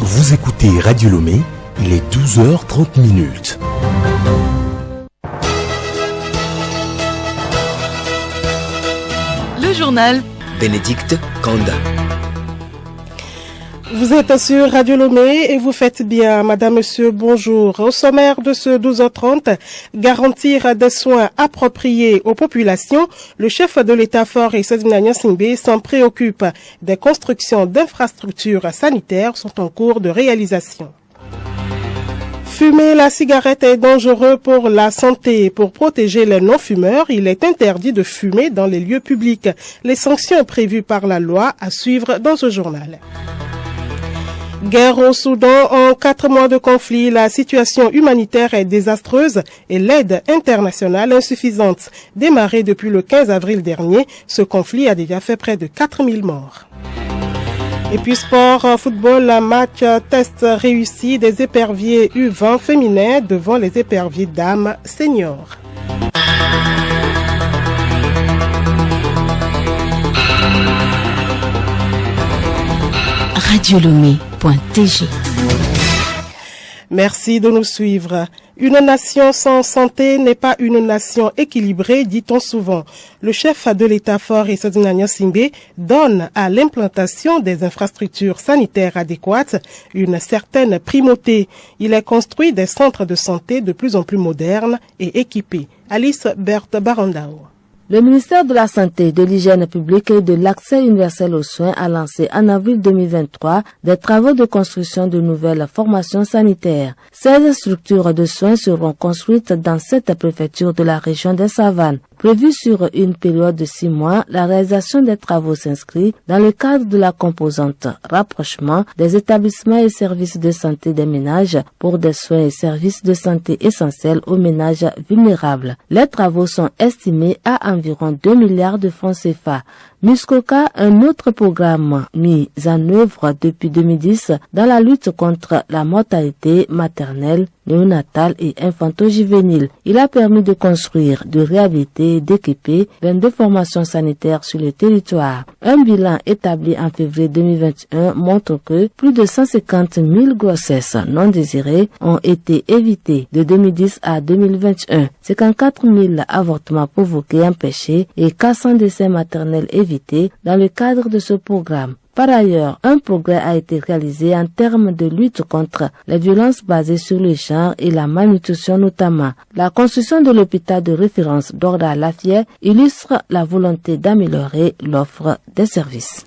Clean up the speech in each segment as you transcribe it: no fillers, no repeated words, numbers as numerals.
Vous écoutez Radio Lomé, il est 12h30. Le journal Bénédicte Kanda. Vous êtes sur Radio Lomé et vous faites bien, madame, monsieur, bonjour. Au sommaire de ce 12h30, garantir des soins appropriés aux populations, le chef de l'État fort et Sadina Nyasingbe s'en préoccupe. Des constructions d'infrastructures sanitaires sont en cours de réalisation. Fumer la cigarette est dangereux pour la santé. Pour protéger les non-fumeurs, il est interdit de fumer dans les lieux publics. Les sanctions prévues par la loi à suivre dans ce journal. Guerre au Soudan, en 4 mois de conflit, la situation humanitaire est désastreuse et l'aide internationale insuffisante. Démarré depuis le 15 avril dernier, ce conflit a déjà fait près de 4000 morts. Et puis sport, football, match test réussi des éperviers U20 féminins devant les éperviers dames seniors. radiolomé.tg. Merci de nous suivre. Une nation sans santé n'est pas une nation équilibrée, dit-on souvent. Le chef de l'État fort et Sadina Nyasingbe donne à l'implantation des infrastructures sanitaires adéquates une certaine primauté. Il a construit des centres de santé de plus en plus modernes et équipés. Alice Berthe Barandao. Le ministère de la Santé, de l'Hygiène publique et de l'Accès universel aux soins a lancé en avril 2023 des travaux de construction de nouvelles formations sanitaires. 16 structures de soins seront construites dans 7 préfectures de la région des Savanes. Prévue sur une période de 6 mois, la réalisation des travaux s'inscrit dans le cadre de la composante rapprochement des établissements et services de santé des ménages pour des soins et services de santé essentiels aux ménages vulnérables. Les travaux sont estimés à environ 2 milliards de francs CFA. Muskoka, un autre programme mis en œuvre depuis 2010 dans la lutte contre la mortalité maternelle, néonatale et infanto-juvénile. Il a permis de construire, de réhabiliter et d'équiper 22 formations sanitaires sur le territoire. Un bilan établi en février 2021 montre que plus de 150 000 grossesses non désirées ont été évitées de 2010 à 2021. 54 000 avortements provoqués empêchés et 400 décès maternels évités dans le cadre de ce programme. Par ailleurs, un progrès a été réalisé en termes de lutte contre les violences basées sur le genre et la malnutrition notamment. La construction de l'hôpital de référence d'Orda Lafière illustre la volonté d'améliorer l'offre des services.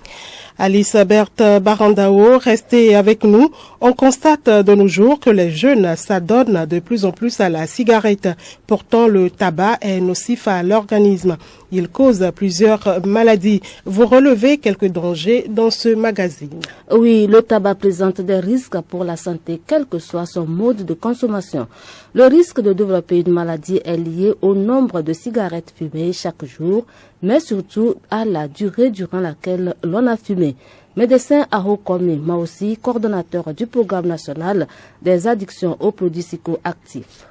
Alice Berthe Barandao, restez avec nous. On constate de nos jours que les jeunes s'adonnent de plus en plus à la cigarette. Pourtant, le tabac est nocif à l'organisme. Il cause plusieurs maladies. Vous relevez quelques dangers dans ce magazine. Oui, le tabac présente des risques pour la santé, quel que soit son mode de consommation. Le risque de développer une maladie est lié au nombre de cigarettes fumées chaque jour, mais surtout à la durée durant laquelle l'on a fumé. Médecin Aho Komi, mais aussi coordonnateur du programme national des addictions aux produits psychoactifs.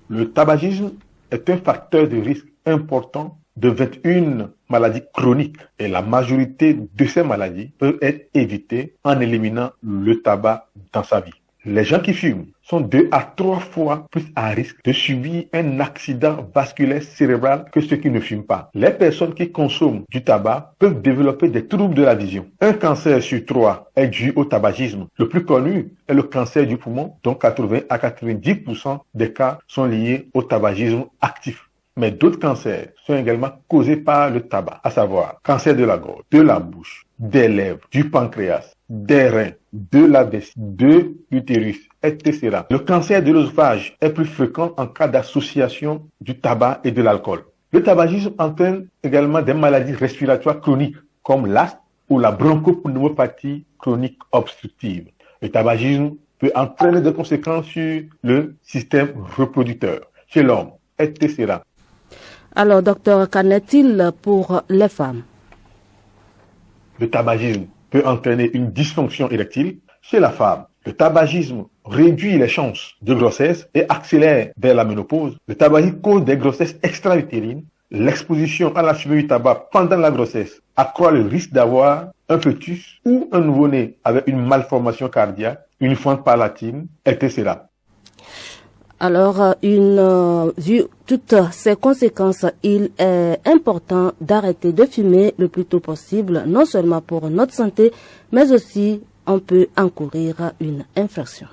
Le tabagisme est un facteur de risque important de 21 maladies chroniques et la majorité de ces maladies peuvent être évitées en éliminant le tabac dans sa vie. Les gens qui fument sont 2 à 3 fois plus à risque de subir un accident vasculaire cérébral que ceux qui ne fument pas. Les personnes qui consomment du tabac peuvent développer des troubles de la vision. Un cancer sur 3 est dû au tabagisme. Le plus connu est le cancer du poumon, dont 80 à 90% des cas sont liés au tabagisme actif. Mais d'autres cancers sont également causés par le tabac, à savoir cancer de la gorge, de la bouche, des lèvres, du pancréas, des reins, de la vessie, de l'utérus, etc. Le cancer de l'œsophage est plus fréquent en cas d'association du tabac et de l'alcool. Le tabagisme entraîne également des maladies respiratoires chroniques comme l'asthme ou la bronchopneumopathie chronique obstructive. Le tabagisme peut entraîner des conséquences sur le système reproducteur, chez l'homme, etc. Alors, docteur, qu'en est-il pour les femmes? Le tabagisme peut entraîner une dysfonction érectile chez la femme. Le tabagisme réduit les chances de grossesse et accélère vers la ménopause. Le tabagisme cause des grossesses extra-utérines l'exposition à la fumée du tabac pendant la grossesse accroît le risque d'avoir un fœtus ou un nouveau-né avec une malformation cardiaque, une fente palatine, etc. Alors, vu toutes ces conséquences, il est important d'arrêter de fumer le plus tôt possible, non seulement pour notre santé, mais aussi on peut encourir une infraction.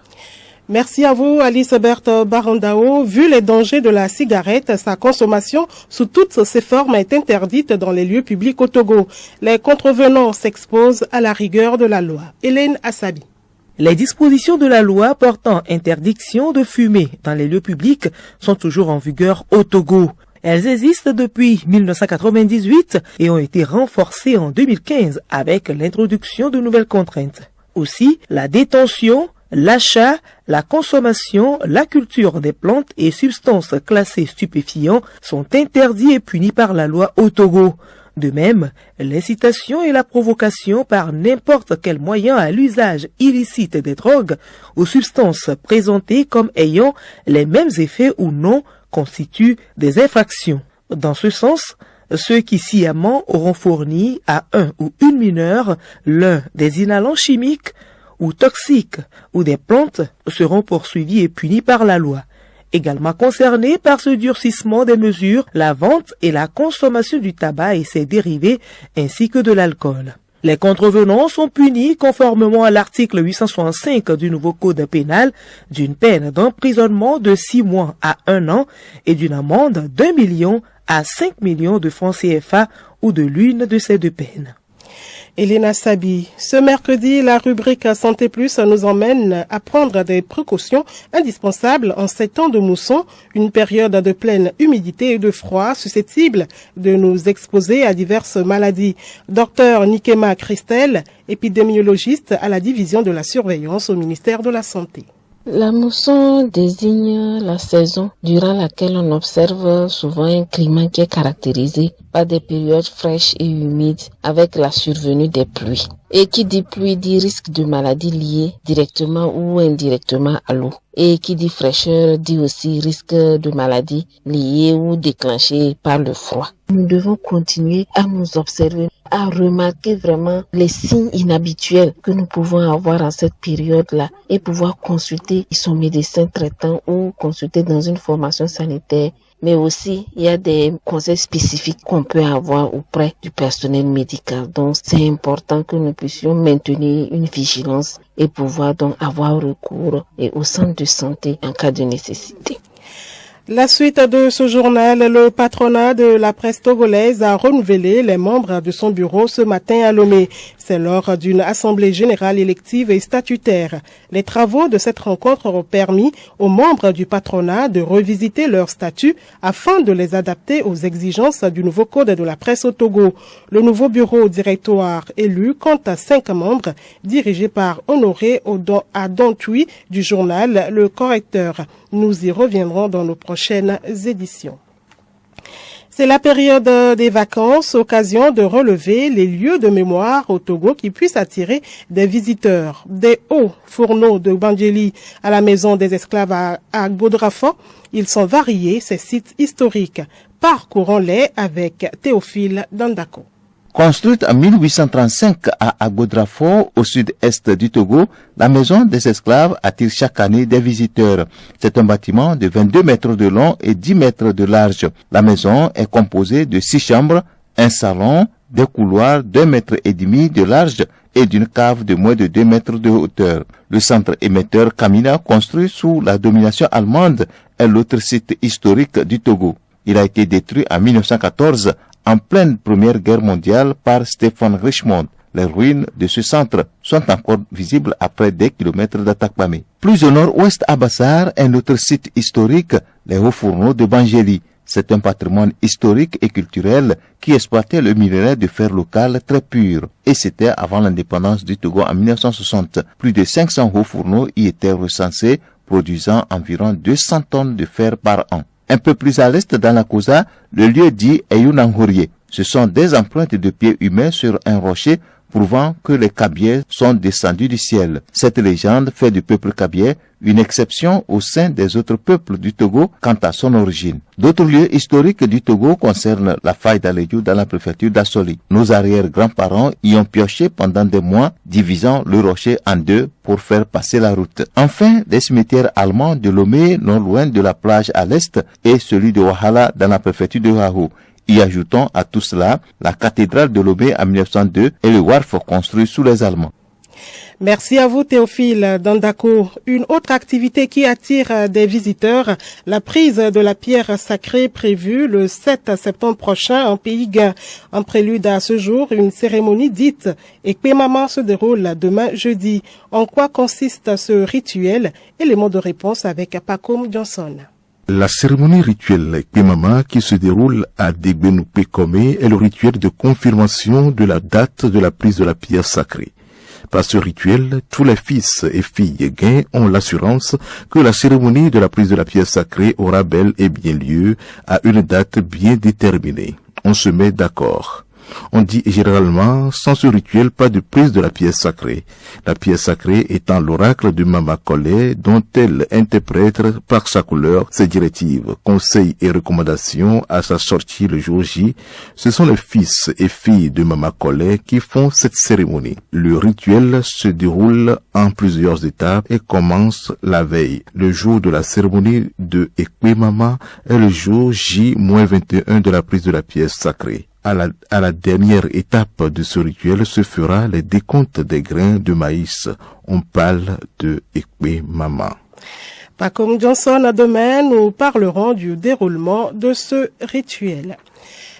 Merci à vous, Alice Berthe Barandao. Vu les dangers de la cigarette, sa consommation sous toutes ses formes est interdite dans les lieux publics au Togo. Les contrevenants s'exposent à la rigueur de la loi. Hélène Assabi. Les dispositions de la loi portant interdiction de fumer dans les lieux publics sont toujours en vigueur au Togo. Elles existent depuis 1998 et ont été renforcées en 2015 avec l'introduction de nouvelles contraintes. Aussi, la détention, l'achat, la consommation, la culture des plantes et substances classées stupéfiants sont interdits et punis par la loi au Togo. De même, l'incitation et la provocation par n'importe quel moyen à l'usage illicite des drogues ou substances présentées comme ayant les mêmes effets ou non constituent des infractions. Dans ce sens, ceux qui sciemment auront fourni à un ou une mineure l'un des inhalants chimiques ou toxiques ou des plantes seront poursuivis et punis par la loi. Également concernés par ce durcissement des mesures, la vente et la consommation du tabac et ses dérivés ainsi que de l'alcool. Les contrevenants sont punis conformément à l'article 865 du nouveau code pénal d'une peine d'emprisonnement de 6 mois à 1 an et d'une amende d'1 million à 5 millions de francs CFA ou de l'une de ces deux peines. Elena Sabi, ce mercredi, la rubrique Santé Plus nous emmène à prendre des précautions indispensables en ces temps de mousson, une période de pleine humidité et de froid susceptible de nous exposer à diverses maladies. Docteur Nikema Christelle, épidémiologiste à la division de la surveillance au ministère de la Santé. La mousson désigne la saison durant laquelle on observe souvent un climat qui est caractérisé par des périodes fraîches et humides avec la survenue des pluies. Et qui dit pluie dit risque de maladies liées directement ou indirectement à l'eau. Et qui dit fraîcheur dit aussi risque de maladies liées ou déclenchées par le froid. Nous devons continuer à nous observer, à remarquer vraiment les signes inhabituels que nous pouvons avoir en cette période-là et pouvoir consulter son médecin traitant ou consulter dans une formation sanitaire. Mais aussi, il y a des conseils spécifiques qu'on peut avoir auprès du personnel médical. Donc, c'est important que nous puissions maintenir une vigilance et pouvoir donc avoir recours au centre de santé en cas de nécessité. La suite de ce journal, le patronat de la presse togolaise a renouvelé les membres de son bureau ce matin à Lomé. C'est lors d'une assemblée générale élective et statutaire. Les travaux de cette rencontre ont permis aux membres du patronat de revisiter leur statut afin de les adapter aux exigences du nouveau code de la presse au Togo. Le nouveau bureau directoire élu compte 5 membres dirigés par Honoré Adontui du journal Le Correcteur. Nous y reviendrons dans nos prochaines éditions. C'est la période des vacances, occasion de relever les lieux de mémoire au Togo qui puissent attirer des visiteurs. Des hauts fourneaux de Bandjeli à la maison des esclaves à Godrafo, ils sont variés, ces sites historiques. Parcourons-les avec Théophile Dandako. Construite en 1835 à Agodrafo, au sud-est du Togo, la maison des esclaves attire chaque année des visiteurs. C'est un bâtiment de 22 mètres de long et 10 mètres de large. La maison est composée de 6 chambres, un salon, des couloirs d'1,5 mètre de large et d'une cave de moins de 2 mètres de hauteur. Le centre émetteur Kamina, construit sous la domination allemande, est l'autre site historique du Togo. Il a été détruit en 1914 en pleine Première Guerre mondiale par Stéphane Richemont. Les ruines de ce centre sont encore visibles après des kilomètres d'Atakpamé. Plus au nord-ouest à Bassar, un autre site historique, les hauts fourneaux de Bandjeli. C'est un patrimoine historique et culturel qui exploitait le minerai de fer local très pur. Et c'était avant l'indépendance du Togo en 1960. Plus de 500 hauts fourneaux y étaient recensés, produisant environ 200 tonnes de fer par an. Un peu plus à l'est dans la Kosa, le lieu dit Eyunanghorie. Ce sont des empreintes de pieds humains sur un rocher prouvant que les Kabyais sont descendus du ciel. Cette légende fait du peuple Kabyais une exception au sein des autres peuples du Togo quant à son origine. D'autres lieux historiques du Togo concernent la faille d'Alédiou dans la préfecture d'Assoli. Nos arrière-grands-parents y ont pioché pendant des mois, divisant le rocher en deux pour faire passer la route. Enfin, des cimetières allemands de Lomé, non loin de la plage à l'est, et celui de Wahala dans la préfecture de Rahou. Y ajoutons à tout cela la cathédrale de Lomé en 1902 et le wharf construit sous les Allemands. Merci à vous Théophile Dandako. Une autre activité qui attire des visiteurs, la prise de la pierre sacrée prévue le 7 septembre prochain en Pays Gain. En prélude à ce jour, une cérémonie dite Ekpemama se déroule demain jeudi. En quoi consiste ce rituel? Élément de réponse avec Pakom Johnson. La cérémonie rituelle Ekpemama qui se déroule à Degbenupekome est le rituel de confirmation de la date de la prise de la pierre sacrée. Par ce rituel, tous les fils et filles gains ont l'assurance que la cérémonie de la prise de la pierre sacrée aura bel et bien lieu à une date bien déterminée. On se met d'accord. On dit généralement, sans ce rituel, pas de prise de la pierre sacrée. La pierre sacrée étant l'oracle de Mama Kolé, dont elle interprète par sa couleur ses directives, conseils et recommandations à sa sortie le jour J. Ce sont les fils et filles de Mama Kolé qui font cette cérémonie. Le rituel se déroule en plusieurs étapes et commence la veille. Le jour de la cérémonie de Ekpemama est le jour J-21 de la prise de la pierre sacrée. À la dernière étape de ce rituel se fera le décompte des grains de maïs. On parle de Ekpemama. Pas comme Johnson, demain, nous parlerons du déroulement de ce rituel.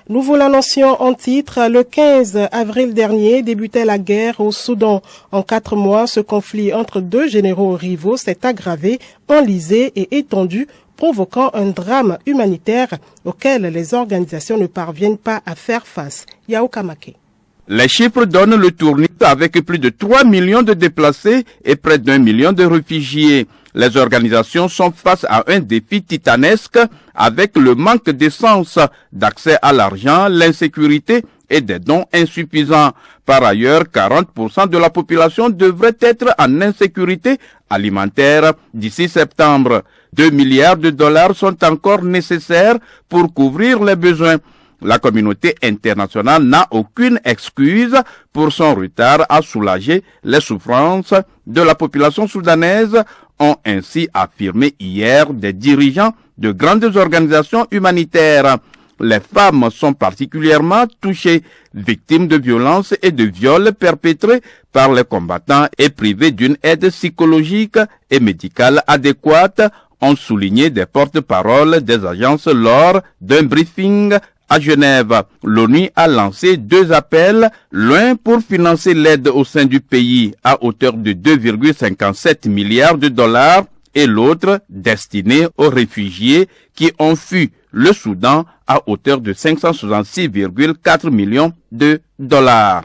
Nous vous l'annoncions en titre, le 15 avril dernier débutait la guerre au Soudan. En 4 mois, ce conflit entre deux généraux rivaux s'est aggravé, enlisé et étendu, provoquant un drame humanitaire auquel les organisations ne parviennent pas à faire face. Yao Kamake. Les chiffres donnent le tournis avec plus de 3 millions de déplacés et près d'1 million de réfugiés. Les organisations sont face à un défi titanesque avec le manque d'essence, d'accès à l'argent, l'insécurité et des dons insuffisants. Par ailleurs, 40% de la population devrait être en insécurité alimentaire d'ici septembre. 2 milliards de dollars sont encore nécessaires pour couvrir les besoins. La communauté internationale n'a aucune excuse pour son retard à soulager les souffrances de la population soudanaise, ont ainsi affirmé hier des dirigeants de grandes organisations humanitaires. Les femmes sont particulièrement touchées, victimes de violences et de viols perpétrés par les combattants et privées d'une aide psychologique et médicale adéquate, ont souligné des porte-paroles des agences lors d'un briefing à Genève. L'ONU a lancé 2 appels, l'un pour financer l'aide au sein du pays à hauteur de 2,57 milliards de dollars et l'autre destiné aux réfugiés qui ont fui le Soudan à hauteur de 566,4 millions de dollars.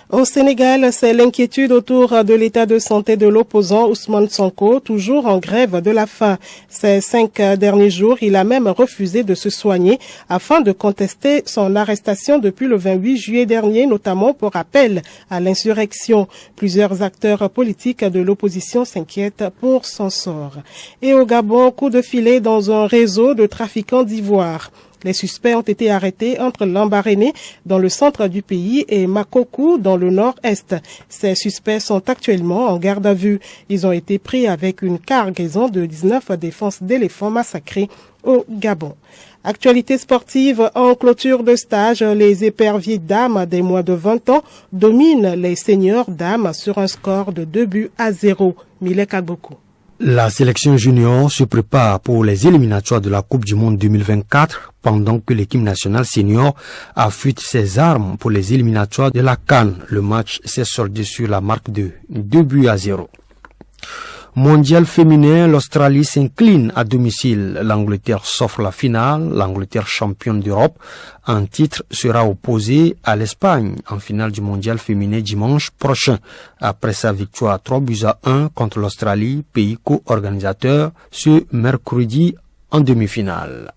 Au Sénégal, c'est l'inquiétude autour de l'état de santé de l'opposant Ousmane Sonko, toujours en grève de la faim. Ces 5 derniers jours, il a même refusé de se soigner afin de contester son arrestation depuis le 28 juillet dernier, notamment pour appel à l'insurrection. Plusieurs acteurs politiques de l'opposition s'inquiètent pour son sort. Et au Gabon, coup de filet dans un réseau de trafiquants d'ivoire. Les suspects ont été arrêtés entre Lambaréné, dans le centre du pays, et Makokou, dans le nord-est. Ces suspects sont actuellement en garde à vue. Ils ont été pris avec une cargaison de 19 défenses d'éléphants massacrés au Gabon. Actualité sportive, en clôture de stage, les éperviers dames des moins de 20 ans dominent les seniors dames sur un score de 2-0. Milek Agbokou. La sélection junior se prépare pour les éliminatoires de la Coupe du Monde 2024 pendant que l'équipe nationale senior affûte ses armes pour les éliminatoires de la CAN. Le match s'est soldé sur la marque de 2-0. Mondial féminin, l'Australie s'incline à domicile. L'Angleterre s'offre la finale. L'Angleterre championne d'Europe en titre sera opposée à l'Espagne en finale du mondial féminin dimanche prochain. Après sa victoire 3-1 contre l'Australie, pays co-organisateur, ce mercredi en demi-finale.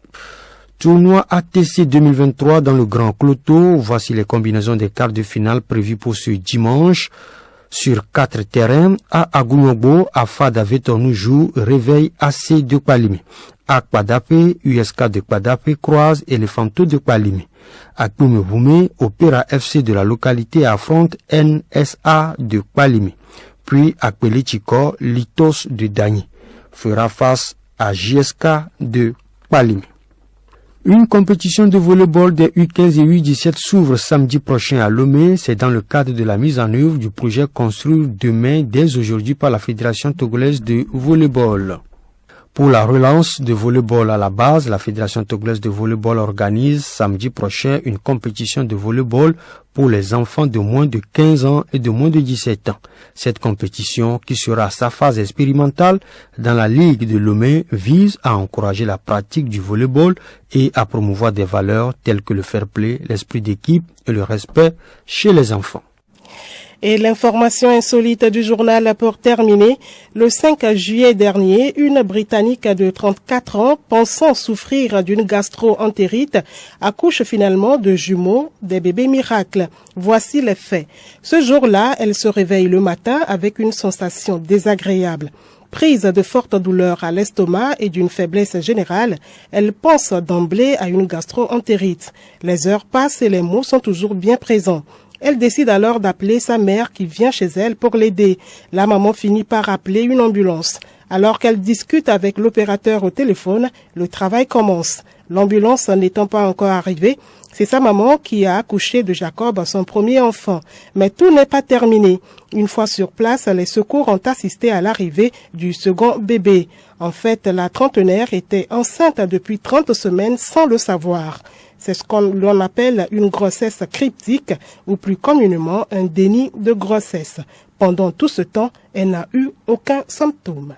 Tournoi ATC 2023 dans le Grand Cloto. Voici les combinaisons des quarts de finale prévues pour ce dimanche. Sur 4 terrains, à Agunobo, à Fada Vetornou joue Réveil AC de Kpalimi. À Kpadape, USK de Kpadape croise Elephanto de Kpalimi. À Koumebume, Opéra FC de la localité affronte NSA de Kpalimi. Puis à Kpelichiko, Litos de Dagny fera face à JSK de Kpalimi. Une compétition de volleyball des U15 et U17 s'ouvre samedi prochain à Lomé. C'est dans le cadre de la mise en œuvre du projet construit demain dès aujourd'hui par la Fédération togolaise de volleyball. Pour la relance de volleyball à la base, la Fédération togolaise de volleyball organise samedi prochain une compétition de volleyball pour les enfants de moins de 15 ans et de moins de 17 ans. Cette compétition, qui sera à sa phase expérimentale dans la Ligue de Lomé, vise à encourager la pratique du volleyball et à promouvoir des valeurs telles que le fair play, l'esprit d'équipe et le respect chez les enfants. Et l'information insolite du journal pour terminer. Le 5 juillet dernier, une Britannique de 34 ans, pensant souffrir d'une gastro-entérite, accouche finalement de jumeaux, des bébés miracles. Voici les faits. Ce jour-là, elle se réveille le matin avec une sensation désagréable. Prise de fortes douleurs à l'estomac et d'une faiblesse générale, elle pense d'emblée à une gastro-entérite. Les heures passent et les maux sont toujours bien présents. Elle décide alors d'appeler sa mère qui vient chez elle pour l'aider. La maman finit par appeler une ambulance. Alors qu'elle discute avec l'opérateur au téléphone, le travail commence. L'ambulance n'étant pas encore arrivée, c'est sa maman qui a accouché de Jacob, son premier enfant. Mais tout n'est pas terminé. Une fois sur place, les secours ont assisté à l'arrivée du second bébé. En fait, la trentenaire était enceinte depuis 30 semaines sans le savoir. C'est ce qu'on appelle une grossesse cryptique ou plus communément un déni de grossesse. Pendant tout ce temps, elle n'a eu aucun symptôme.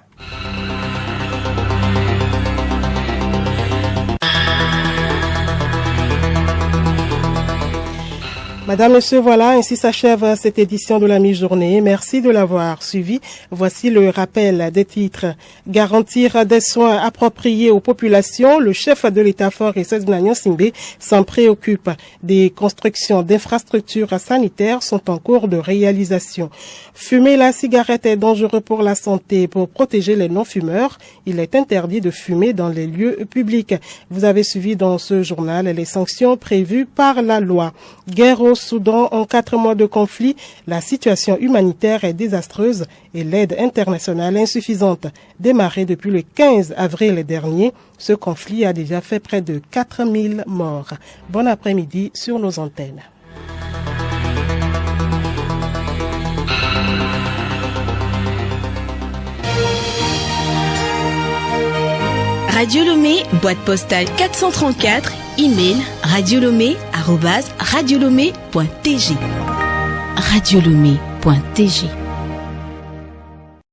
Madame, Monsieur, voilà, ainsi s'achève cette édition de la mi-journée. Merci de l'avoir suivi. Voici le rappel des titres. Garantir des soins appropriés aux populations. Le chef de l'État-fort et Cédric Singbe s'en préoccupe. Des constructions d'infrastructures sanitaires sont en cours de réalisation. Fumer la cigarette est dangereux pour la santé. Pour protéger les non-fumeurs, il est interdit de fumer dans les lieux publics. Vous avez suivi dans ce journal les sanctions prévues par la loi. Guerre au Soudan, en 4 mois de conflit, la situation humanitaire est désastreuse et l'aide internationale insuffisante. Démarré depuis le 15 avril dernier, ce conflit a déjà fait près de 4000 morts. Bon après-midi sur nos antennes. Radio Lomé, boîte postale 434, email radiolomé@radiolomé.tg. radiolomé.tg